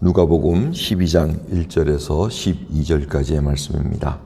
누가복음 12장 1절에서 12절까지의 말씀입니다.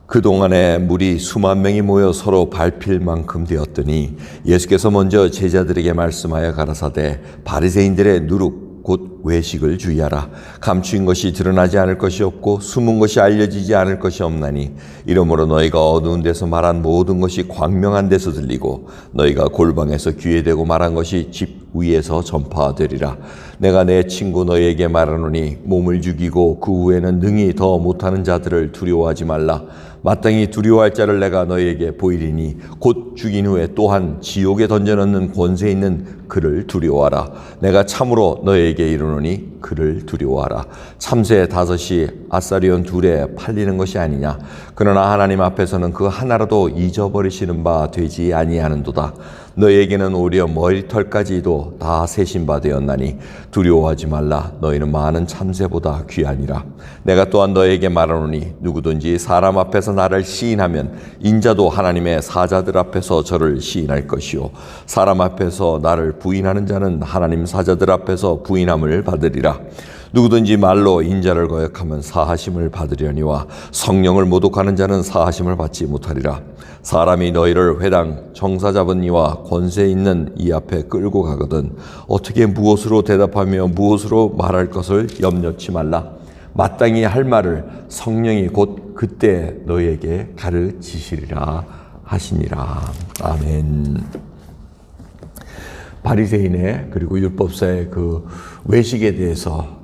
그동안에 무리 수만 명이 모여 서로 밟힐 만큼 되었더니 예수께서 먼저 제자들에게 말씀하여 가라사대 바리새인들의 누룩 곧 외식을 주의하라. 감추인 것이 드러나지 않을 것이 없고 숨은 것이 알려지지 않을 것이 없나니 이러므로 너희가 어두운 데서 말한 모든 것이 광명한 데서 들리고 너희가 골방에서 귀에 대고 말한 것이 집 위에서 전파되리라. 내가 내 친구 너희에게 말하노니 몸을 죽이고 그 후에는 능히 더 못하는 자들을 두려워하지 말라. 마땅히 두려워할 자를 내가 너희에게 보이리니 곧 죽인 후에 또한 지옥에 던져넣는 권세 있는 그를 두려워하라. 내가 참으로 너희에게 이르노니 그를 두려워하라. 참새 5이 아사리온 2에 팔리는 것이 아니냐. 그러나 하나님 앞에서는 그 하나라도 잊어버리시는 바 되지 아니하는도다. 너희에게는 오히려 머리털까지도 다 세신 바 되었나니 두려워하지 말라. 너희는 많은 참새보다 귀하니라. 내가 또한 너희에게 말하노니 누구든지 사람 앞에서 나를 시인하면 인자도 하나님의 사자들 앞에서 저를 시인할 것이요 사람 앞에서 나를 부인하는 자는 하나님 사자들 앞에서 부인함을 받으리라. 누구든지 말로 인자를 거역하면 사하심을 받으려니와 성령을 모독하는 자는 사하심을 받지 못하리라. 사람이 너희를 회당 정사 잡은 이와 권세 있는 이 앞에 끌고 가거든 어떻게 무엇으로 대답하며 무엇으로 말할 것을 염려치 말라. 마땅히 할 말을 성령이 곧 그때 너희에게 가르치시리라 하시니라. 아멘. 바리새인의 그리고 율법사의 그 외식에 대해서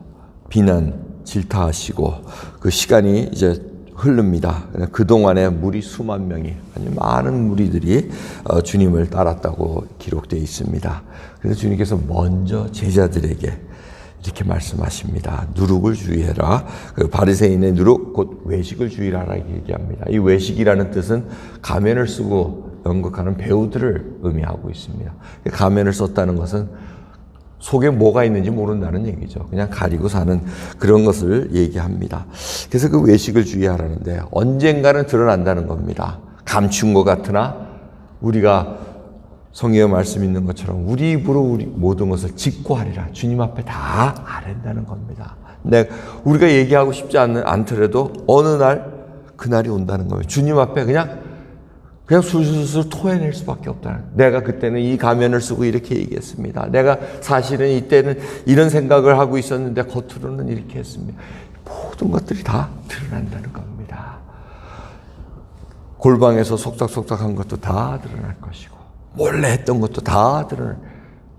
비난, 질타하시고 그 시간이 이제 흐릅니다. 그동안에 무리 수만 명이 아니 많은 무리들이 주님을 따랐다고 기록되어 있습니다. 그래서 주님께서 먼저 제자들에게 이렇게 말씀하십니다. 누룩을 주의해라. 그 바리새인의 누룩 곧 외식을 주의하라 얘기합니다. 이 외식이라는 뜻은 가면을 쓰고 연극하는 배우들을 의미하고 있습니다. 가면을 썼다는 것은 속에 뭐가 있는지 모른다는 얘기죠. 그냥 가리고 사는 그런 것을 얘기합니다. 그래서 그 외식을 주의하라는데 언젠가는 드러난다는 겁니다. 감춘 것 같으나 우리가 성경의 말씀 있는 것처럼 우리 입으로 우리 모든 것을 직고하리라. 주님 앞에 다 아랜다는 겁니다. 근데 우리가 얘기하고 싶지 않더라도 어느 날 그날이 온다는 거예요. 주님 앞에 그냥 술술술 토해낼 수밖에 없다는. 내가 그때는 이 가면을 쓰고 이렇게 얘기했습니다. 내가 사실은 이때는 이런 생각을 하고 있었는데 겉으로는 이렇게 했습니다. 모든 것들이 다 드러난다는 겁니다. 골방에서 속닥속닥한 것도 다 드러날 것이고 몰래 했던 것도 다 드러날.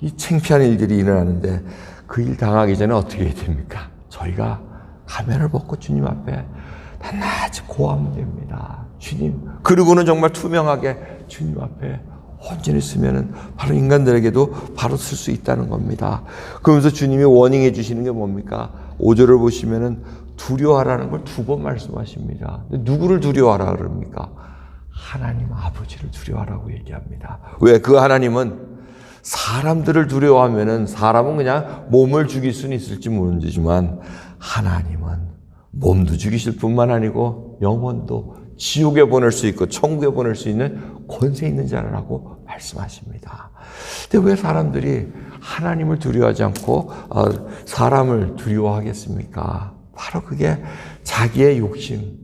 이 창피한 일들이 일어나는데 그 일 당하기 전에 어떻게 해야 됩니까? 저희가 가면을 벗고 주님 앞에 낱낱이 고하면 됩니다. 주님. 그리고는 정말 투명하게 주님 앞에 온전히 쓰면은 바로 인간들에게도 바로 쓸 수 있다는 겁니다. 그러면서 주님이 워닝해 주시는 게 뭡니까? 5절을 보시면은 두려워하라는 걸 2번 말씀하십니다. 누구를 두려워하라 그럽니까? 하나님 아버지를 두려워하라고 얘기합니다. 왜? 그 하나님은 사람들을 두려워하면은 사람은 그냥 몸을 죽일 수는 있을지 모르지만 하나님은 몸도 죽이실 뿐만 아니고 영혼도 지옥에 보낼 수 있고 천국에 보낼 수 있는 권세 있는 자라고 말씀하십니다. 근데 왜 사람들이 하나님을 두려워하지 않고 사람을 두려워하겠습니까? 바로 그게 자기의 욕심,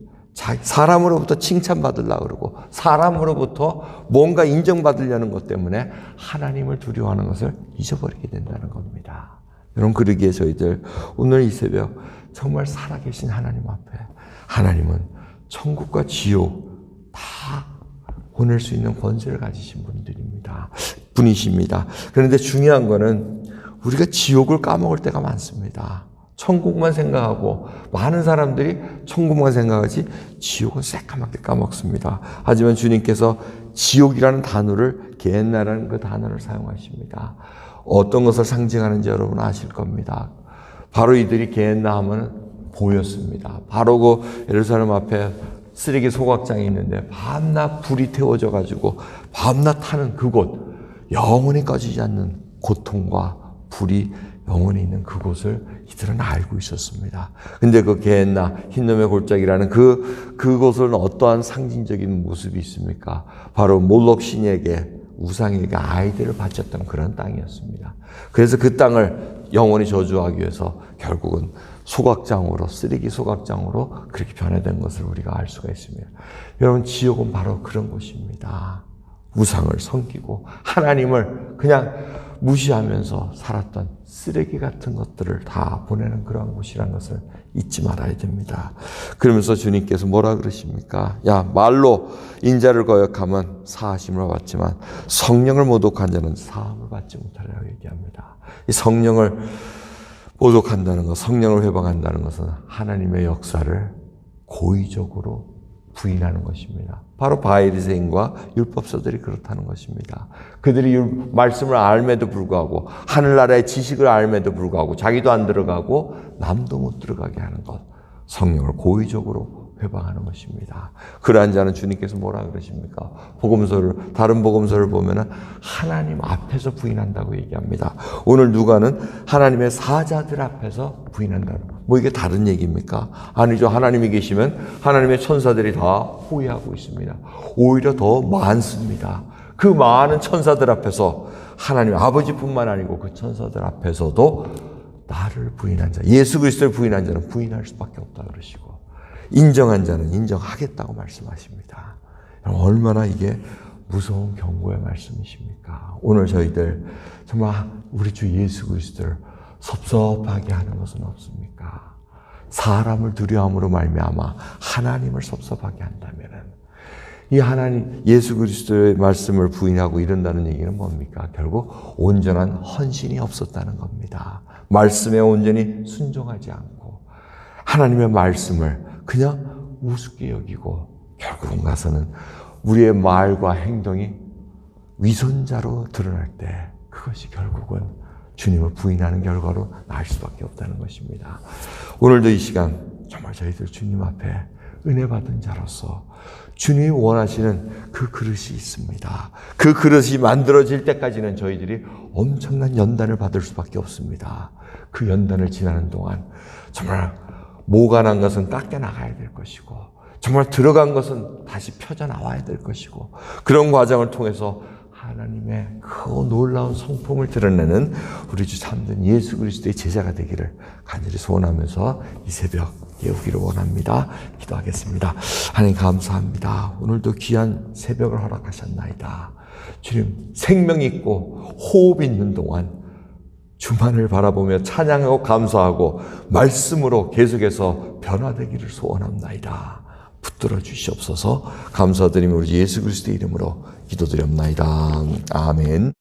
사람으로부터 칭찬받으려고 그러고 사람으로부터 뭔가 인정받으려는 것 때문에 하나님을 두려워하는 것을 잊어버리게 된다는 겁니다. 여러분, 그러기에 저희들 오늘 이 새벽 정말 살아계신 하나님 앞에 하나님은 천국과 지옥 다 보낼 수 있는 권세를 가지신 분이십니다. 그런데 중요한 거는 우리가 지옥을 까먹을 때가 많습니다. 천국만 생각하고 많은 사람들이 천국만 생각하지 지옥은 새까맣게 까먹습니다. 하지만 주님께서 지옥이라는 단어를 게헨나라는 그 단어를 사용하십니다. 어떤 것을 상징하는지 여러분 아실 겁니다. 바로 이들이 게헨나 하면 보였습니다. 바로 그 예루살렘 앞에 쓰레기 소각장이 있는데 밤낮 불이 태워져 가지고 밤낮 타는 그곳, 영원히 꺼지지 않는 고통과 불이 영원히 있는 그곳을 이들은 알고 있었습니다. 근데 그 게헨나, 흰놈의 골짜기라는 그곳은 어떠한 상징적인 모습이 있습니까? 바로 몰록 신에게, 우상에게 아이들을 바쳤던 그런 땅이었습니다. 그래서 그 땅을 영원히 저주하기 위해서 결국은 소각장으로, 쓰레기 소각장으로 그렇게 변화된 것을 우리가 알 수가 있습니다. 여러분, 지옥은 바로 그런 곳입니다. 우상을 섬기고 하나님을 그냥 무시하면서 살았던 쓰레기 같은 것들을 다 보내는 그러한 곳이라는 것을 잊지 말아야 됩니다. 그러면서 주님께서 뭐라 그러십니까? 야, 말로 인자를 거역하면 사하심을 받지만 성령을 모독한 자는 사함을 받지 못하리라고 얘기합니다. 이 성령을 모독한다는 것, 성령을 회방한다는 것은 하나님의 역사를 고의적으로 부인하는 것입니다. 바로 바리새인과 율법서들이 그렇다는 것입니다. 그들이 말씀을 알매도 불구하고 하늘나라의 지식을 알매도 불구하고 자기도 안 들어가고 남도 못 들어가게 하는 것, 성령을 고의적으로 회방하는 것입니다. 그러한 자는 주님께서 뭐라 그러십니까? 복음서를, 다른 복음서를 보면은 하나님 앞에서 부인한다고 얘기합니다. 오늘 누가는 하나님의 사자들 앞에서 부인한다는, 뭐 이게 다른 얘기입니까? 아니죠. 하나님이 계시면 하나님의 천사들이 다 호위하고 있습니다. 오히려 더 많습니다. 그 많은 천사들 앞에서 하나님 아버지뿐만 아니고 그 천사들 앞에서도 나를 부인한 자, 예수 그리스도를 부인한 자는 부인할 수밖에 없다 그러시고, 인정한 자는 인정하겠다고 말씀하십니다. 얼마나 이게 무서운 경고의 말씀이십니까? 오늘 저희들 정말 우리 주 예수 그리스도를 섭섭하게 하는 것은 없습니까? 사람을 두려움으로 말미암아 하나님을 섭섭하게 한다면은, 이 하나님 예수 그리스도의 말씀을 부인하고 이런다는 얘기는 뭡니까? 결국 온전한 헌신이 없었다는 겁니다. 말씀에 온전히 순종하지 않고 하나님의 말씀을 그냥 우습게 여기고 결국은 가서는 우리의 말과 행동이 위선자로 드러날 때 그것이 결국은 주님을 부인하는 결과로 나을 수밖에 없다는 것입니다. 오늘도 이 시간 정말 저희들 주님 앞에 은혜 받은 자로서 주님이 원하시는 그 그릇이 있습니다. 그 그릇이 만들어질 때까지는 저희들이 엄청난 연단을 받을 수밖에 없습니다. 그 연단을 지나는 동안 정말 모가 난 것은 깎여 나가야 될 것이고, 정말 들어간 것은 다시 펴져 나와야 될 것이고, 그런 과정을 통해서 하나님의 그 놀라운 성품을 드러내는 우리 주 참된 예수 그리스도의 제자가 되기를 간절히 소원하면서 이 새벽 깨우기를 원합니다. 기도하겠습니다. 하나님 감사합니다. 오늘도 귀한 새벽을 허락하셨나이다. 주님, 생명 있고 호흡 있는 동안 주만을 바라보며 찬양하고 감사하고 말씀으로 계속해서 변화되기를 소원합나이다. 붙들어 주시옵소서. 감사드리며 우리 예수 그리스도의 이름으로 기도드렸나이다. 아멘.